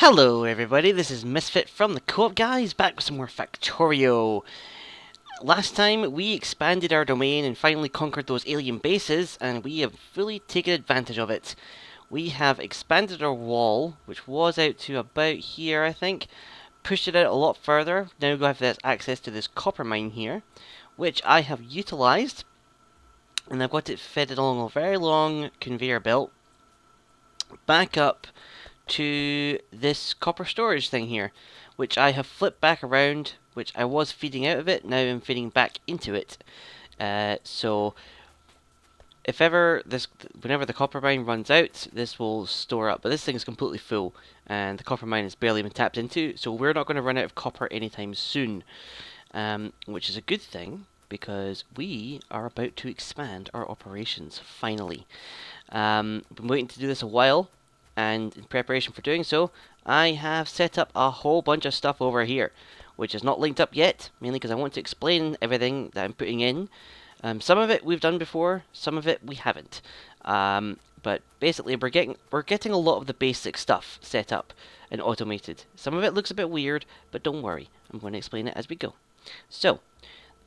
Hello everybody, this is Misfit from the Coop guys, back with some more Factorio. Last time we expanded our domain and finally conquered those alien bases, and we have fully taken advantage of it. We have expanded our wall, which was out to about here I think, pushed it out a lot further. Now we have this access to this copper mine here, which I have utilised, and I've got it fed along a very long conveyor belt back up to this copper storage thing here, which I have flipped back around, which I was feeding out of it, now I'm feeding back into it. So if ever whenever the copper mine runs out, this will store up. But this thing is completely full, and the copper mine has barely been tapped into, so we're not going to run out of copper anytime soon, which is a good thing because we are about to expand our operations finally. Been waiting to do this a while, and in preparation for doing so, I have set up a whole bunch of stuff over here, which is not linked up yet, mainly because I want to explain everything that I'm putting in. Some of it we've done before, some of it we haven't. But basically, we're getting a lot of the basic stuff set up and automated. Some of it looks a bit weird, but don't worry, I'm going to explain it as we go. So,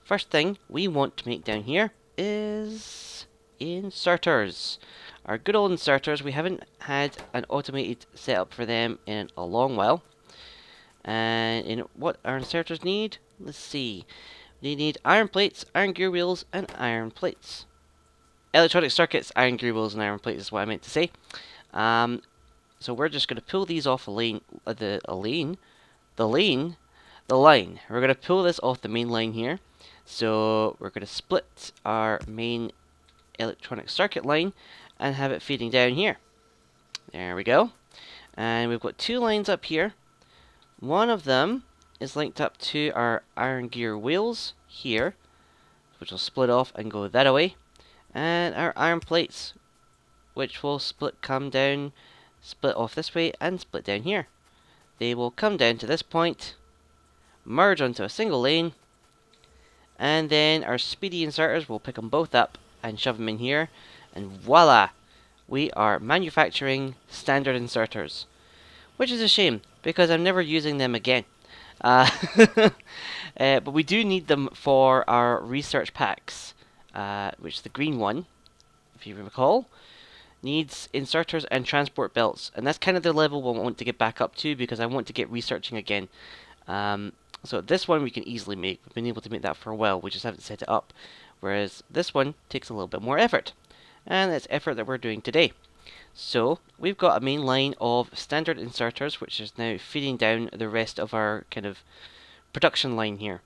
first thing we want to make down here is inserters. Our good old inserters, we haven't had an automated setup for them in a long while. And in what our inserters need, let's see. They need iron plates, iron gear wheels, and iron plates. Electronic circuits, iron gear wheels, and iron plates is what I meant to say. So we're just going to pull these off the line. We're going to pull this off the main line here. So we're going to split our main electronic circuit line and have it feeding down here. There we go. And we've got two lines up here. One of them is linked up to our iron gear wheels here, which will split off and go that way. And our iron plates, which will come down, split off this way, and split down here. They will come down to this point, merge onto a single lane, and then our speedy inserters will pick them both up and shove them in here, and voila! We are manufacturing standard inserters. Which is a shame, because I'm never using them again. But we do need them for our research packs, which the green one, if you recall, needs inserters and transport belts. And that's kind of the level we want to get back up to, because I want to get researching again. So this one we can easily make. We've been able to make that for a while, we just haven't set it up. Whereas this one takes a little bit more effort. And that's effort that we're doing today. So we've got a main line of standard inserters, which is now feeding down the rest of our kind of production line here.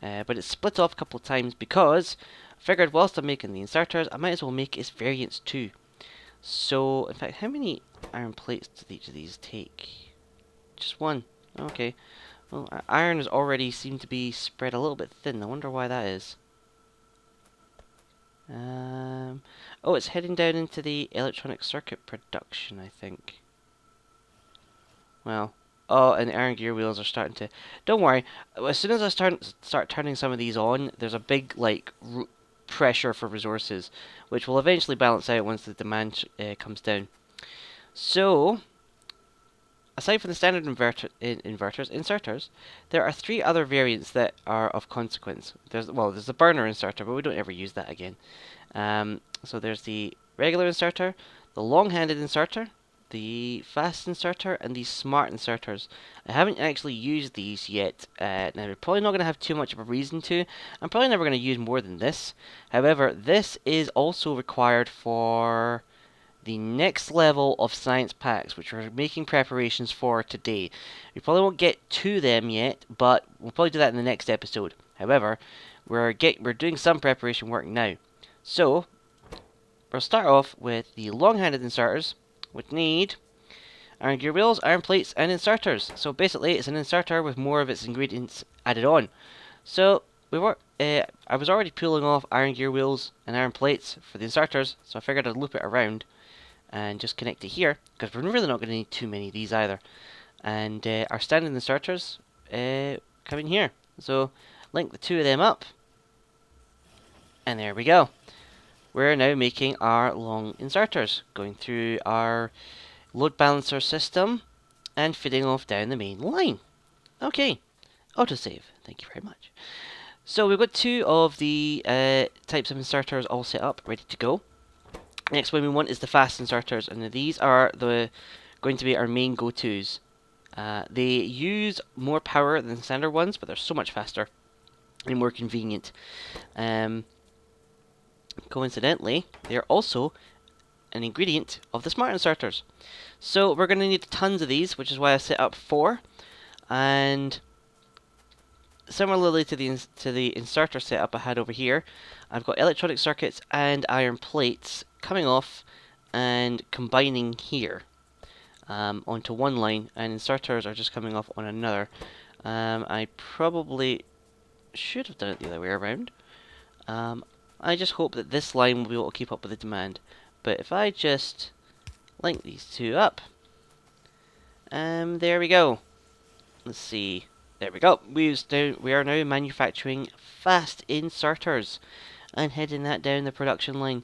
But it's split off a couple of times because I figured whilst I'm making the inserters, I might as well make its variants too. So, in fact, how many iron plates do each of these take? Just one. Okay. Well, our iron has already seemed to be spread a little bit thin. I wonder why that is. Oh, it's heading down into the electronic circuit production, I think. Well, oh, and the iron gear wheels are starting to... Don't worry, as soon as I start turning some of these on, there's a big, like, pressure for resources, which will eventually balance out once the demand comes down. So, aside from the standard inserters, there are three other variants that are of consequence. There's the burner inserter, but we don't ever use that again. So there's the regular inserter, the long-handed inserter, the fast inserter, and the smart inserters. I haven't actually used these yet. Now, we're probably not going to have too much of a reason to. I'm probably never going to use more than this. However, this is also required for the next level of science packs, which we're making preparations for today. We probably won't get to them yet, but we'll probably do that in the next episode. However, we're doing some preparation work now. So, we'll start off with the long-handed inserters, which need iron gear wheels, iron plates, and inserters. So basically, it's an inserter with more of its ingredients added on. So, I was already pulling off iron gear wheels and iron plates for the inserters, so I figured I'd loop it around and just connect it here, because we're really not going to need too many of these either. And our standard inserters come in here. So, link the two of them up, and there we go. We're now making our long inserters, going through our load balancer system, and feeding off down the main line. Okay, autosave. Thank you very much. So we've got two of the types of inserters all set up, ready to go. Next one we want is the fast inserters, and these are going to be our main go-tos. They use more power than standard ones, but they're so much faster and more convenient. Coincidentally, they are also an ingredient of the smart inserters. So we're going to need tons of these, which is why I set up 4. And similarly to the inserter setup I had over here, I've got electronic circuits and iron plates coming off and combining here onto one line, and inserters are just coming off on another. I probably should have done it the other way around. I just hope that this line will be able to keep up with the demand. But if I just link these two up, there we go. Let's see. There we go. We are now manufacturing fast inserters and heading that down the production line.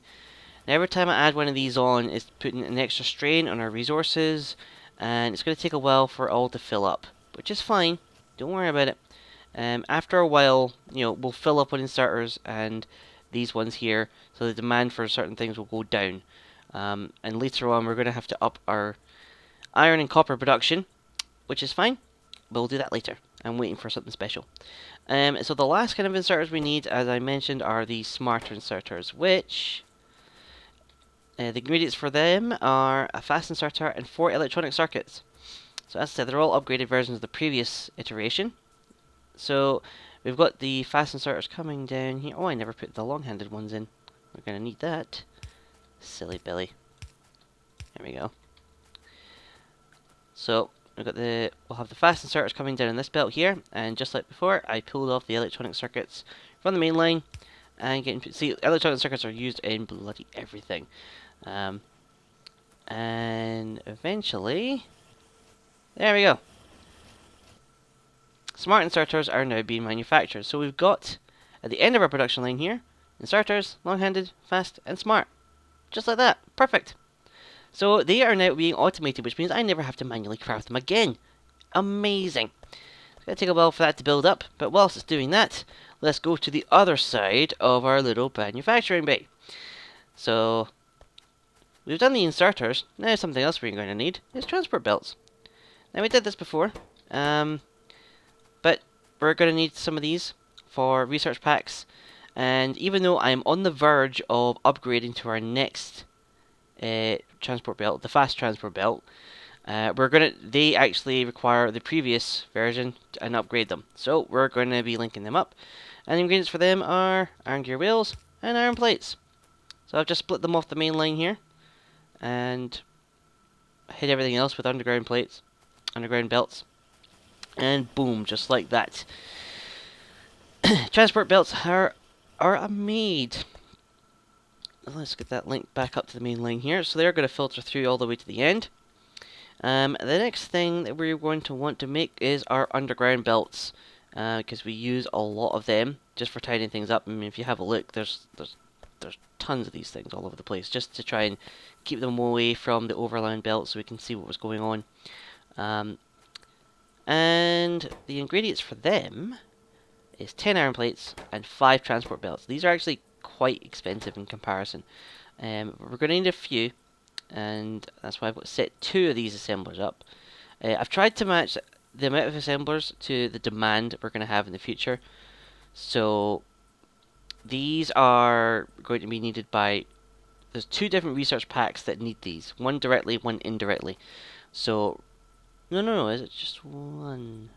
Now, every time I add one of these on, it's putting an extra strain on our resources, and it's going to take a while for it all to fill up, which is fine. Don't worry about it. After a while, we'll fill up on inserters and these ones here, so the demand for certain things will go down. And later on, we're going to have to up our iron and copper production, which is fine. We'll do that later. I'm waiting for something special. So the last kind of inserters we need, as I mentioned, are the smarter inserters, which the ingredients for them are a fast inserter and 4 electronic circuits. So as I said, they're all upgraded versions of the previous iteration. So we've got the fast inserters coming down here. Oh, I never put the long-handed ones in. We're going to need that. Silly Billy. There we go. So we'll have the fast inserters coming down in this belt here, and just like before, I pulled off the electronic circuits from the main line, and see, electronic circuits are used in bloody everything. And eventually, there we go. Smart inserters are now being manufactured. So we've got, at the end of our production line here, inserters, long-handed, fast, and smart. Just like that. Perfect. So they are now being automated, which means I never have to manually craft them again. Amazing. It's going to take a while for that to build up, but whilst it's doing that, let's go to the other side of our little manufacturing bay. So we've done the inserters. Now something else we're going to need is transport belts. Now we did this before, but we're going to need some of these for research packs. And even though I'm on the verge of upgrading to our next transport belt, the fast transport belt, they actually require the previous version and upgrade them. So we're going to be linking them up. And the ingredients for them are iron gear wheels and iron plates. So I've just split them off the main line here and hit everything else with underground plates, underground belts, and boom, just like that. Transport belts are made. Let's get that link back up to the main line here. So they're going to filter through all the way to the end. The next thing that we're going to want to make is our underground belts, because we use a lot of them just for tidying things up. I mean, if you have a look, there's tons of these things all over the place, just to try and keep them away from the overland belt so we can see what was going on. And the ingredients for them is 10 iron plates and 5 transport belts. These are actually quite expensive in comparison. We're going to need a few, and that's why I've got set 2 of these assemblers up. I've tried to match the amount of assemblers to the demand we're going to have in the future. So these are going to be needed by... There's 2 different research packs that need these. One directly, one indirectly. So... No, is it just one?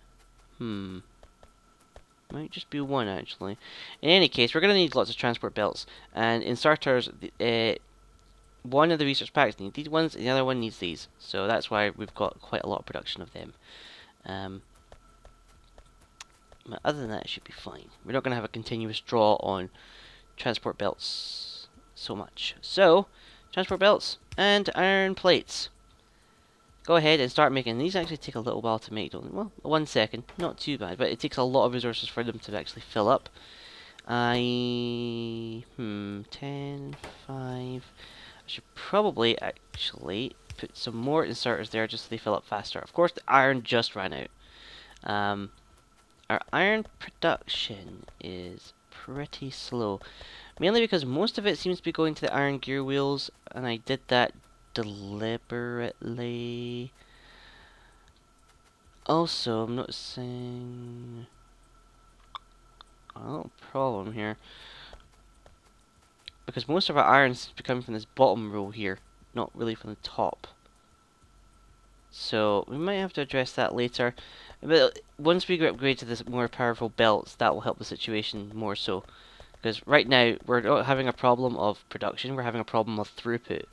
Might just be one, actually. In any case, we're going to need lots of transport belts. And inserters, one of the research packs needs these ones, and the other one needs these. So that's why we've got quite a lot of production of them. But other than that, it should be fine. We're not going to have a continuous draw on transport belts so much. So, transport belts and iron plates. Go ahead and start making these. Actually take a little while to make, don't they? Well, 1 second, not too bad, but it takes a lot of resources for them to actually fill up. 10, 5. I should probably actually put some more inserters there just so they fill up faster. Of course, the iron just ran out. Our iron production is pretty slow. Mainly because most of it seems to be going to the iron gear wheels, and I did that deliberately. Also, I'm noticing a little problem here. Because most of our iron seems to be coming from this bottom row here, not really from the top. So, we might have to address that later. But once we upgrade to this more powerful belts, that will help the situation more so. Because right now, we're not having a problem of production, we're having a problem of throughput.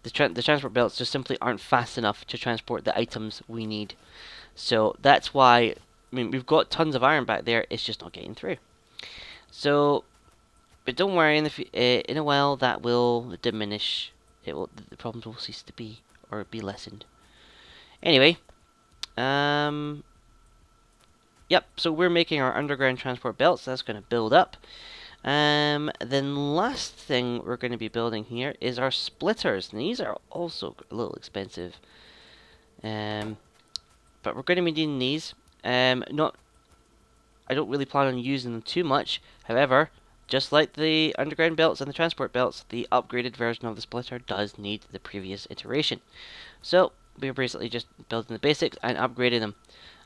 The transport belts just simply aren't fast enough to transport the items we need. So that's why, I mean, we've got tons of iron back there, it's just not getting through. So, but don't worry, in a while that will diminish. The problems will cease to be, or be lessened. Anyway, yep, so we're making our underground transport belts, that's going to build up. Then last thing we're going to be building here is our splitters. And these are also a little expensive. But we're going to be needing these. I don't really plan on using them too much. However, just like the underground belts and the transport belts, the upgraded version of the splitter does need the previous iteration. So, we're basically just building the basics and upgrading them.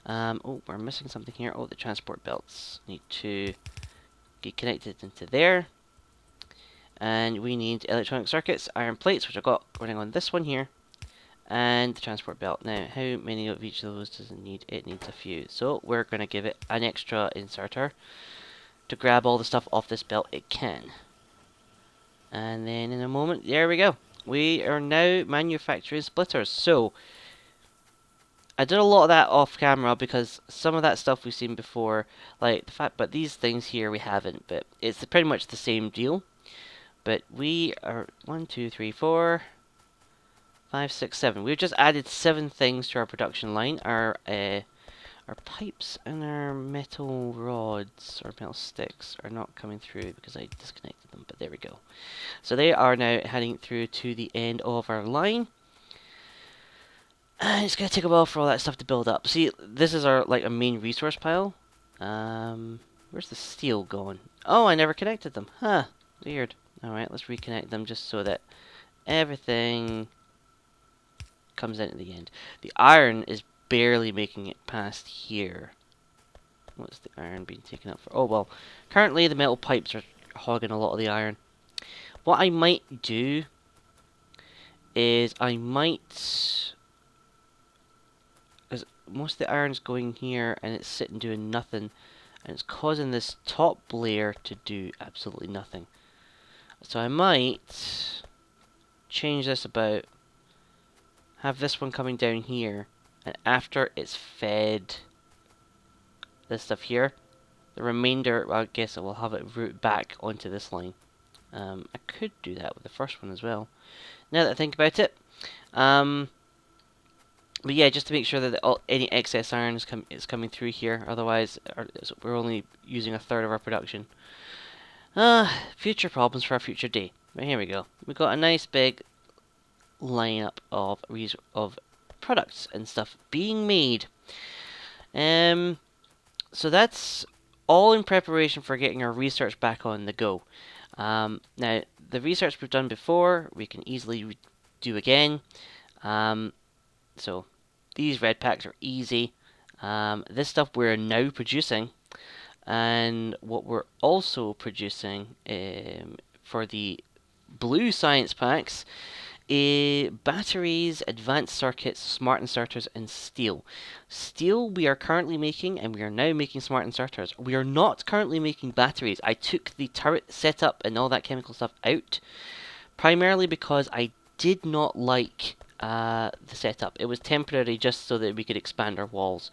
Oh, we're missing something here. Oh, the transport belts need to get connected into there. And we need electronic circuits, iron plates, which I've got running on this one here, and the transport belt. Now, how many of each of those does it need? It needs a few. So we're going to give it an extra inserter to grab all the stuff off this belt it can. And then in a moment, there we go. We are now manufacturing splitters. So, I did a lot of that off camera because some of that stuff we've seen before, like the fact, but these things here we haven't, but it's pretty much the same deal. But we are 1, 2, 3, 4, 5, 6, 7. We've just added 7 things to our production line. Our pipes and our metal rods or metal sticks are not coming through because I disconnected them. But there we go. So they are now heading through to the end of our line. And it's going to take a while for all that stuff to build up. See, this is our a main resource pile. Where's the steel going? Oh, I never connected them. Huh, weird. Alright, let's reconnect them just so that everything comes in at the end. The iron is barely making it past here. What's the iron being taken up for? Oh, well, currently the metal pipes are hogging a lot of the iron. What I might do is because most of the iron's going here and it's sitting doing nothing, and it's causing this top layer to do absolutely nothing. So I might change this about, have this one coming down here, and after it's fed this stuff here, the remainder, well, I guess I will have it route back onto this line. I could do that with the first one as well, now that I think about it. But yeah, just to make sure that any excess iron is coming through here, otherwise we're only using a third of our production. Future problems for a future day. But here we go. We've got a nice big lineup of products and stuff being made. So that's all in preparation for getting our research back on the go. Now, the research we've done before, we can easily do again. So, these red packs are easy. This stuff we're now producing. And what we're also producing for the blue science packs batteries, advanced circuits, smart inserters, and steel. Steel we are currently making, and we are now making smart inserters. We are not currently making batteries. I took the turret setup and all that chemical stuff out, primarily because I did not like the setup. It was temporary just so that we could expand our walls.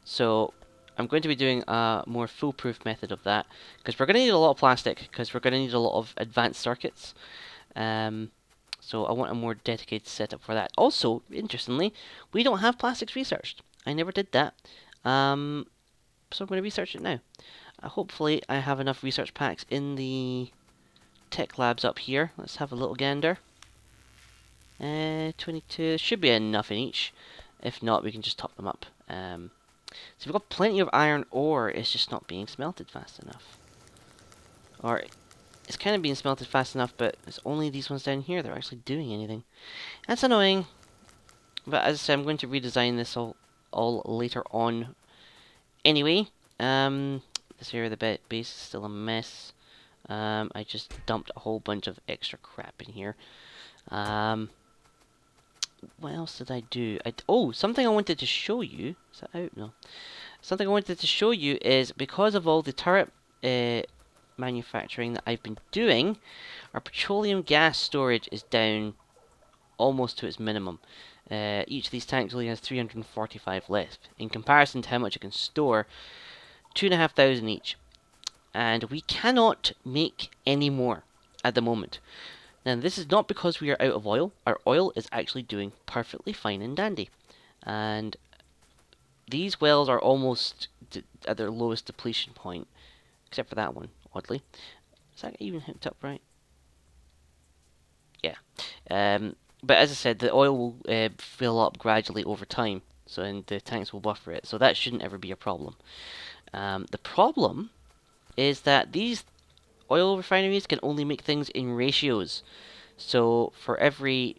So I'm going to be doing a more foolproof method of that, because we're going to need a lot of plastic, because we're going to need a lot of advanced circuits. So I want a more dedicated setup for that. Also, interestingly, we don't have plastics researched. I never did that. So I'm going to research it now. Hopefully I have enough research packs in the tech labs up here. Let's have a little gander. 22 should be enough in each. If not, we can just top them up. So we've got plenty of iron ore, it's just not being smelted fast enough. Or, it's kind of being smelted fast enough, but it's only these ones down here that are actually doing anything. That's annoying. But as I said, I'm going to redesign this all later on. Anyway, this area of the base is still a mess. I just dumped a whole bunch of extra crap in here. What else did I do? Oh, something I wanted to show you. Is that out? No. Something I wanted to show you is because of all the turret manufacturing that I've been doing, our petroleum gas storage is down almost to its minimum. Each of these tanks only has 345 left. In comparison to how much it can store, 2,500 each. And we cannot make any more at the moment. Now, this is not because we are out of oil. Our oil is actually doing perfectly fine and dandy. And these wells are almost at their lowest depletion point. Except for that one, oddly. Is that even hooked up right? Yeah. But as I said, the oil will fill up gradually over time. So, and the tanks will buffer it. So that shouldn't ever be a problem. The problem is that these oil refineries can only make things in ratios. So for every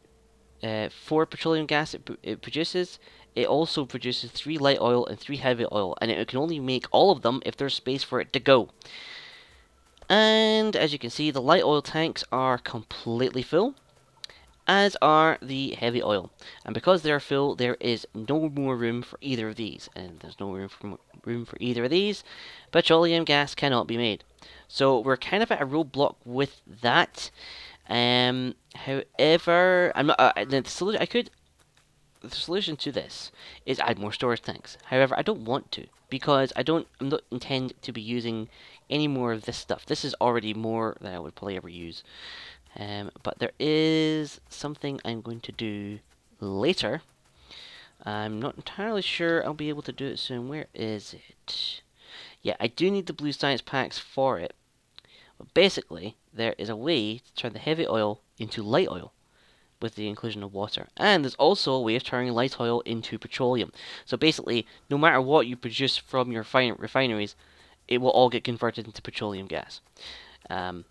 4 petroleum gas it produces, it also produces 3 light oil and 3 heavy oil, and it can only make all of them if there's space for it to go. And as you can see, the light oil tanks are completely full, as are the heavy oil. And because they're full, there is no more room for either of these. And there's no room for either of these, petroleum gas cannot be made. So we're kind of at a roadblock with that. However, I'm not. The solution to this is add more storage tanks. However, I don't want to because I'm not intend to be using any more of this stuff. This is already more than I would probably ever use. But there is something I'm going to do later. I'm not entirely sure I'll be able to do it soon. Where is it? Yeah, I do need the blue science packs for it. But basically, there is a way to turn the heavy oil into light oil with the inclusion of water. And there's also a way of turning light oil into petroleum. So basically, no matter what you produce from your refineries, it will all get converted into petroleum gas. Once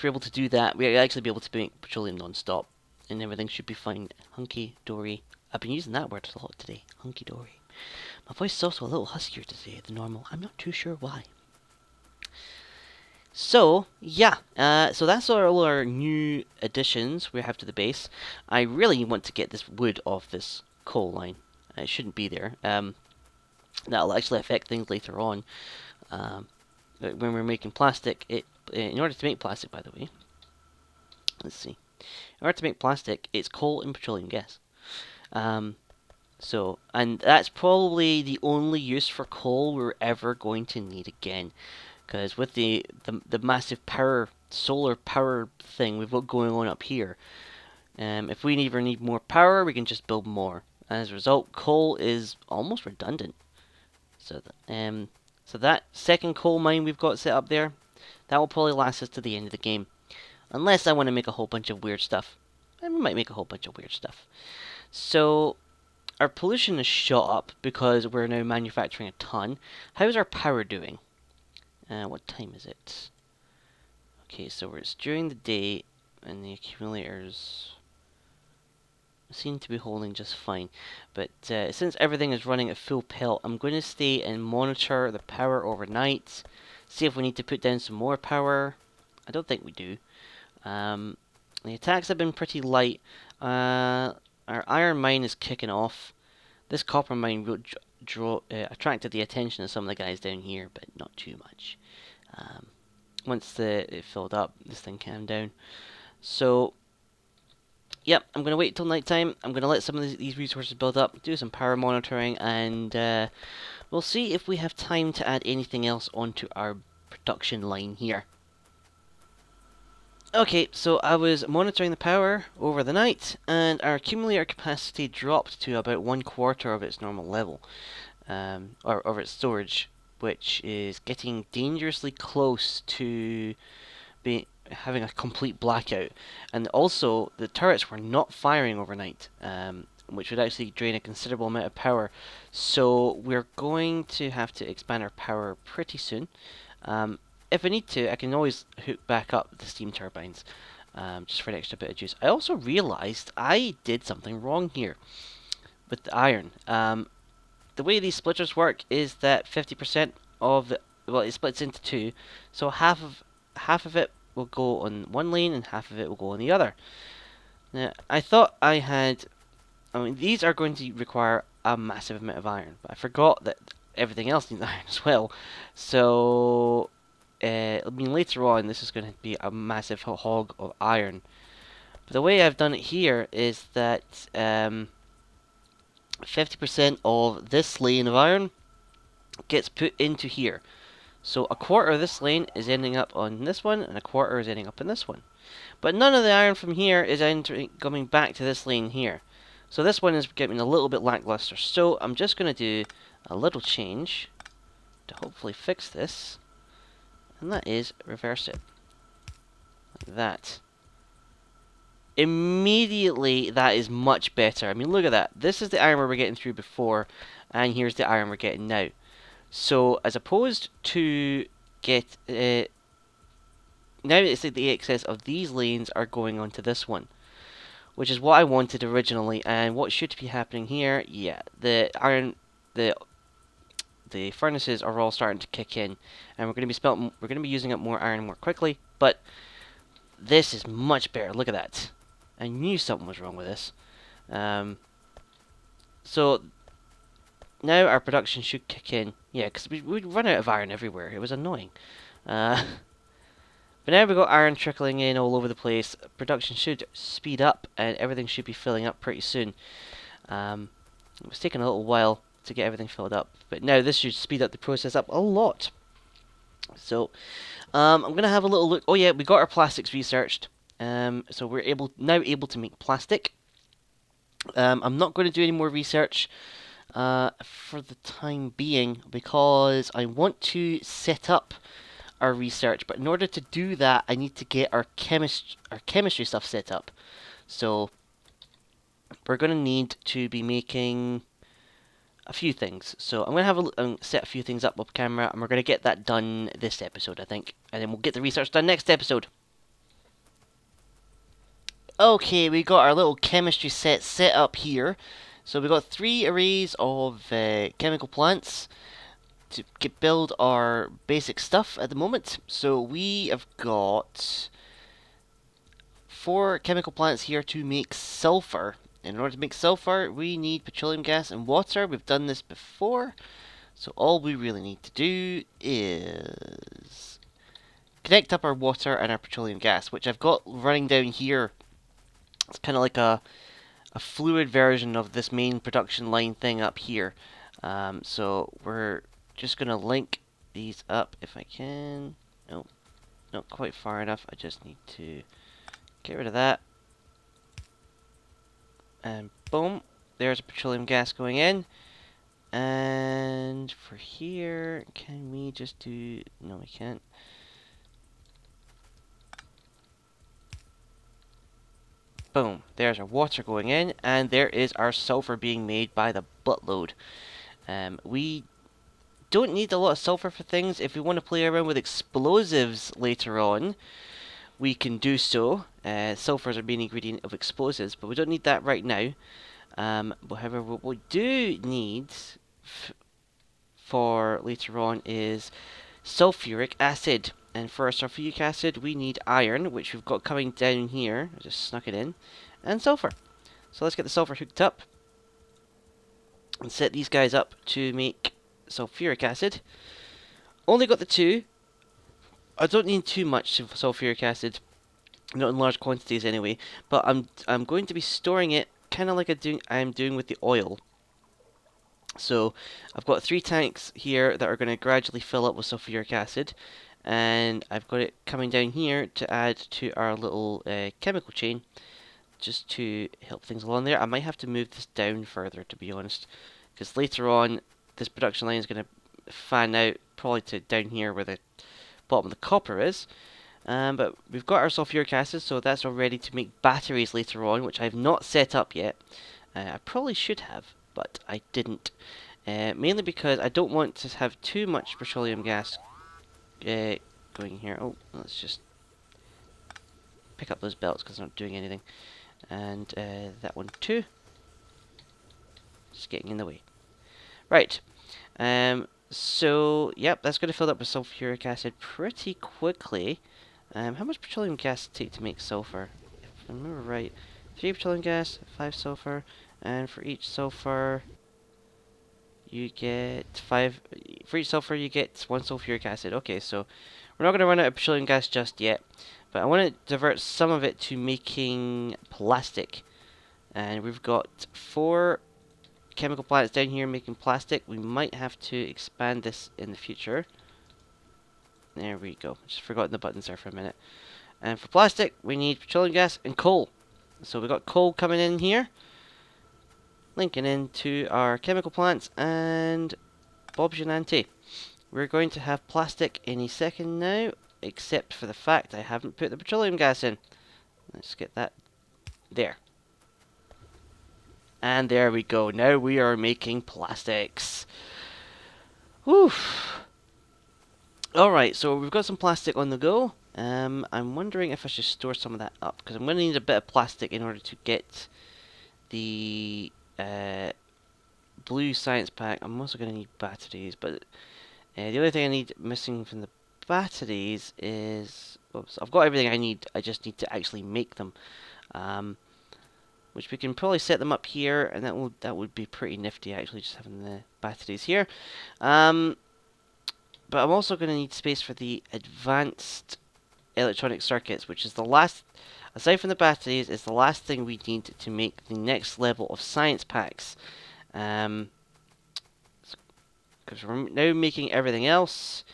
we're able to do that, we'll actually be able to make petroleum non-stop, and everything should be fine. Hunky-dory. I've been using that word a lot today. Hunky-dory. My voice is also a little huskier today than normal. I'm not too sure why. So, yeah, so that's all our new additions we have to the base. I really want to get this wood off this coal line. It shouldn't be there. That'll actually affect things later on. When we're making plastic, in order to make plastic, by the way, let's see. In order to make plastic, it's coal and petroleum gas. And that's probably the only use for coal we're ever going to need again. Because with the massive solar power thing we've got going on up here, if we ever need more power, we can just build more. As a result, coal is almost redundant. So that second coal mine we've got set up there, that will probably last us to the end of the game. Unless I want to make a whole bunch of weird stuff. And we might make a whole bunch of weird stuff. So, our pollution is shot up because we're now manufacturing a ton. How's our power doing? What time is it? Okay, so it's during the day, and the accumulators seem to be holding just fine. But since everything is running at full pelt, I'm going to stay and monitor the power overnight. See if we need to put down some more power. I don't think we do. The attacks have been pretty light. Our iron mine is kicking off. This copper mine will attracted the attention of some of the guys down here, but not too much. Once it filled up, this thing calmed down. So, yep, I'm going to wait till nighttime. I'm going to let some of these resources build up, do some power monitoring, and we'll see if we have time to add anything else onto our production line here. Okay, so I was monitoring the power over the night, and our accumulator capacity dropped to about 1/4 of its normal level, or of its storage, which is getting dangerously close to having a complete blackout, and also the turrets were not firing overnight, which would actually drain a considerable amount of power. So we're going to have to expand our power pretty soon. If I need to, I can always hook back up the steam turbines, just for an extra bit of juice. I also realized I did something wrong here with the iron. The way these splitters work is that 50% of the, well, it splits into two, so half of it will go on one lane and half of it will go on the other. Now, I thought I had, I mean, these are going to require a massive amount of iron, but I forgot that everything else needs iron as well. So, I mean, later on, this is going to be a massive hog of iron. But the way I've done it here is that 50% of this lane of iron gets put into here. So a quarter of this lane is ending up on this one, and a quarter is ending up in this one. But none of the iron from here is coming back to this lane here. So this one is getting a little bit lackluster. So I'm just going to do a little change to hopefully fix this. And that is reverse it. Like that. Immediately, that is much better. I mean, look at that. This is the iron we were getting through before, and here's the iron we're getting now. So, as opposed to get... now it's like the excess of these lanes are going onto this one, which is what I wanted originally. And what should be happening here, yeah, the furnaces are all starting to kick in, and we're going to be using up more iron more quickly. But this is much better. Look at that. I knew something was wrong with this. So now our production should kick in. Yeah, because we'd run out of iron everywhere. It was annoying. But now we've got iron trickling in all over the place. Production should speed up, and everything should be filling up pretty soon. It was taking a little while to get everything filled up, but now this should speed up the process up a lot. So, I'm going to have a little look. Oh yeah, we got our plastics researched. So we're now able to make plastic. I'm not going to do any more research for the time being because I want to set up our research. But in order to do that, I need to get our chemistry stuff set up. So we're going to need to be making a few things. So I'm going to have set a few things up camera, and we're going to get that done this episode, I think. And then we'll get the research done next episode. Okay, we got our little chemistry set up here. So we got 3 arrays of chemical plants to build our basic stuff at the moment. So we have got 4 chemical plants here to make sulfur. In order to make sulfur, we need petroleum gas and water. We've done this before. So all we really need to do is connect up our water and our petroleum gas, which I've got running down here. It's kind of like a fluid version of this main production line thing up here. So we're just going to link these up if I can. Nope, not quite far enough. I just need to get rid of that. And boom, there's a petroleum gas going in. And for here, can we just do... No, we can't. Boom, there's our water going in, and there is our sulfur being made by the buttload. We don't need a lot of sulfur for things. If we want to play around with explosives later on, we can do so. Sulfur is our main ingredient of explosives, but we don't need that right now. However, what we do need for later on is sulfuric acid. And for our sulfuric acid, we need iron, which we've got coming down here. I just snuck it in. And sulfur. So let's get the sulfur hooked up. And set these guys up to make sulfuric acid. Only got the 2. I don't need too much sulfuric acid. Not in large quantities anyway. But I'm going to be storing it kind of like I'm doing with the oil. So I've got 3 tanks here that are going to gradually fill up with sulfuric acid. And I've got it coming down here to add to our little chemical chain, just to help things along there. I might have to move this down further, to be honest, because later on this production line is going to fan out probably to down here where the bottom of the copper is. But we've got our sulfuric acid, so that's all ready to make batteries later on, which I've not set up yet. I probably should have, but I didn't. Mainly because I don't want to have too much petroleum gas going here. Oh, let's just pick up those belts because they're not doing anything. And that one too. Just getting in the way. Right. So, yep, that's going to fill up with sulfuric acid pretty quickly. How much petroleum gas take to make sulfur? If I remember right, 3 petroleum gas, 5 sulfur, and for each sulfur, you get 5. For each sulfur, you get 1 sulfuric acid. Okay, so we're not going to run out of petroleum gas just yet, but I want to divert some of it to making plastic. And we've got 4 chemical plants down here making plastic. We might have to expand this in the future. There we go. Just forgotten the buttons there for a minute. And for plastic, we need petroleum gas and coal. So we got coal coming in here, linking into our chemical plants, and Bob Genante. We're going to have plastic any second now, except for the fact I haven't put the petroleum gas in. Let's get that there. And there we go. Now we are making plastics. Whew. Alright, so we've got some plastic on the go. I'm wondering if I should store some of that up, because I'm going to need a bit of plastic in order to get the blue science pack. I'm also going to need batteries, but the only thing I need missing from the batteries is... Oops, I've got everything I need, I just need to actually make them. Which we can probably set them up here, and that would be pretty nifty actually, just having the batteries here. But I'm also going to need space for the advanced electronic circuits, which is the last, aside from the batteries, is the last thing we need to make the next level of science packs. Because we're now making everything else,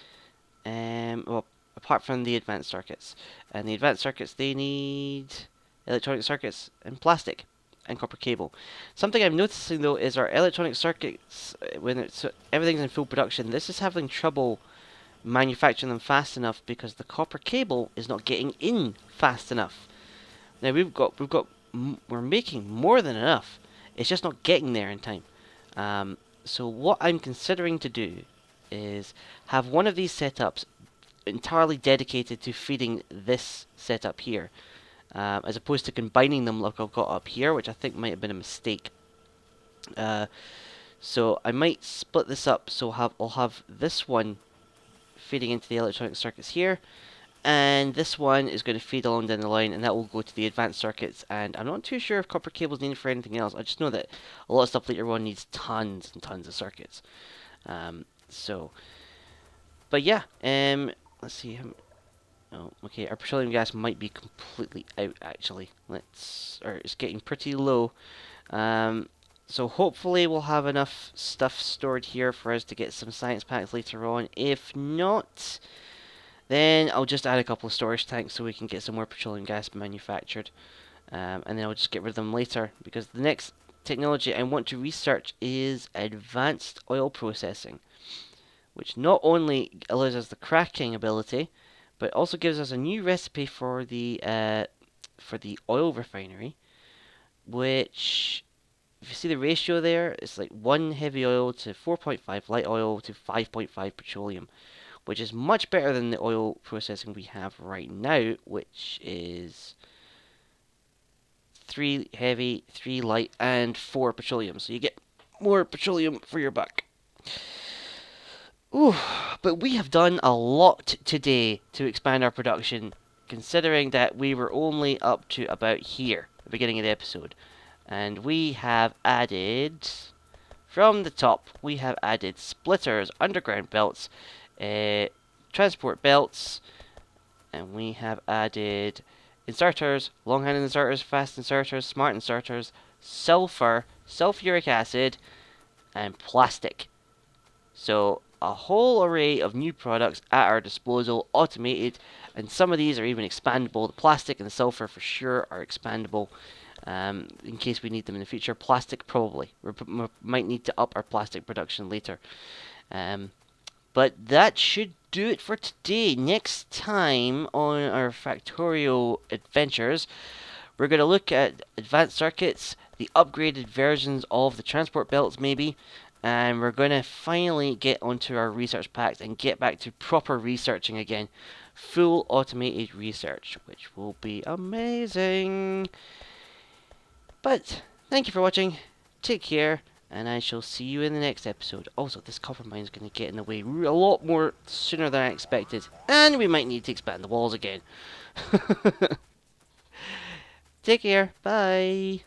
well, apart from the advanced circuits. And the advanced circuits, they need electronic circuits and plastic and copper cable. Something I'm noticing though is our electronic circuits, when everything's in full production, this is having trouble manufacturing them fast enough because the copper cable is not getting in fast enough. Now we're making more than enough. It's just not getting there in time. So what I'm considering to do is have one of these setups entirely dedicated to feeding this setup here. As opposed to combining them like I've got up here, which I think might have been a mistake. So I might split this up, so I'll have this one feeding into the electronic circuits here, and this one is going to feed along down the line, and that will go to the advanced circuits. And I'm not too sure if copper cables needed for anything else. I just know that a lot of stuff later on needs tons and tons of circuits. But yeah, let's see. Oh, okay, our petroleum gas might be completely out, actually. It's getting pretty low. So hopefully we'll have enough stuff stored here for us to get some science packs later on. If not, then I'll just add a couple of storage tanks so we can get some more petroleum gas manufactured. And then I'll just get rid of them later, because the next technology I want to research is advanced oil processing, which not only allows us the cracking ability, but also gives us a new recipe for the oil refinery, which, if you see the ratio there, it's like 1 heavy oil to 4.5 light oil to 5.5 petroleum, which is much better than the oil processing we have right now, which is 3 heavy, 3 light, and 4 petroleum. So you get more petroleum for your buck. Ooh, but we have done a lot today to expand our production, considering that we were only up to about here at the beginning of the episode. And we have added, from the top, we have added splitters, underground belts, transport belts, and we have added inserters, long-handed inserters, fast inserters, smart inserters, sulfur, sulfuric acid, and plastic. So a whole array of new products at our disposal, automated, and some of these are even expandable. The plastic and the sulfur for sure are expandable, in case we need them in the future. Plastic probably. We might need to up our plastic production later. But that should do it for today. Next time on our Factorio adventures, we're going to look at advanced circuits, the upgraded versions of the transport belts, maybe, and we're going to finally get onto our research packs and get back to proper researching again. Full automated research, which will be amazing. But thank you for watching. Take care, and I shall see you in the next episode. Also, this copper mine is going to get in the way a lot more sooner than I expected, and we might need to expand the walls again. Take care. Bye.